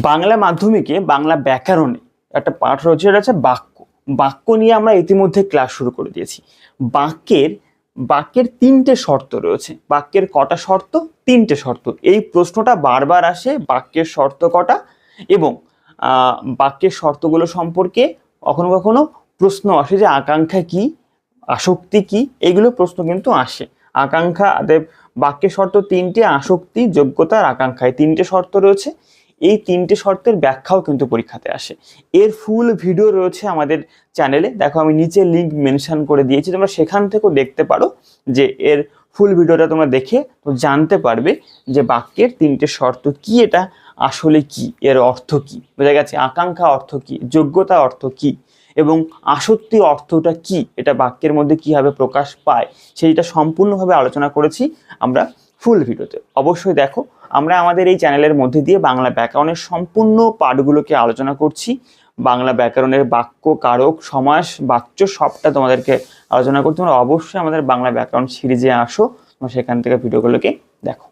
বাংলা মাধ্যমিকে বাংলা ব্যাকরণে একটা পাঠ রয়েছে, এটা হচ্ছে বাক্য। বাক্য নিয়ে আমরা ইতিমধ্যে ক্লাস শুরু করে দিয়েছি। বাক্যের বাক্যের তিনটে শর্ত রয়েছে। বাক্যের কটা শর্ত? তিনটে শর্ত। এই প্রশ্নটা বারবার আসে, বাক্যের শর্ত কটা, এবং বাক্যের শর্তগুলো সম্পর্কে কখনো কখনো প্রশ্ন আসে যে আকাঙ্ক্ষা কি, আসক্তি কি, এগুলো প্রশ্ন কিন্তু আসে। আকাঙ্ক্ষা, বাক্যের শর্ত তিনটে, আসক্তি, যোগ্যতা আর আকাঙ্ক্ষা, এই তিনটে শর্ত রয়েছে। এই তিনটে শর্তের ব্যাখ্যাও কিন্তু পরীক্ষাতে আসে। এর ফুল ভিডিও রয়েছে আমাদের চ্যানেলে, দেখো আমি নিচে লিঙ্ক মেনশন করে দিয়েছি, তোমরা সেখান থেকেও দেখতে পারো যে এর ফুল ভিডিওটা তোমরা দেখে তো জানতে পারবে যে বাক্যের তিনটে শর্ত কি, এটা আসলে কি, এর অর্থ কি, বোঝা গেছে? আকাঙ্ক্ষা অর্থ কি, যোগ্যতা অর্থ কি, এবং আসক্তি অর্থটা কি, এটা বাক্যের মধ্যে কিভাবে প্রকাশ পায়, সেইটা সম্পূর্ণভাবে আলোচনা করেছি আমরা ফুল ভিডিওতে। অবশ্যই দেখো। আমরা আমাদের এই চ্যানেলের মধ্যে দিয়ে বাংলা ব্যাকরণের সম্পূর্ণ পাঠগুলোকে আলোচনা করছি। বাংলা ব্যাকরণের বাক্য, কারক, সমাস, বাচ্য সবটা তোমাদেরকে আলোচনা করছি। তোমরা অবশ্যই আমাদের বাংলা ব্যাকরণ সিরিজে আসো, তোমরা সেখান থেকে ভিডিওগুলোকে দেখো।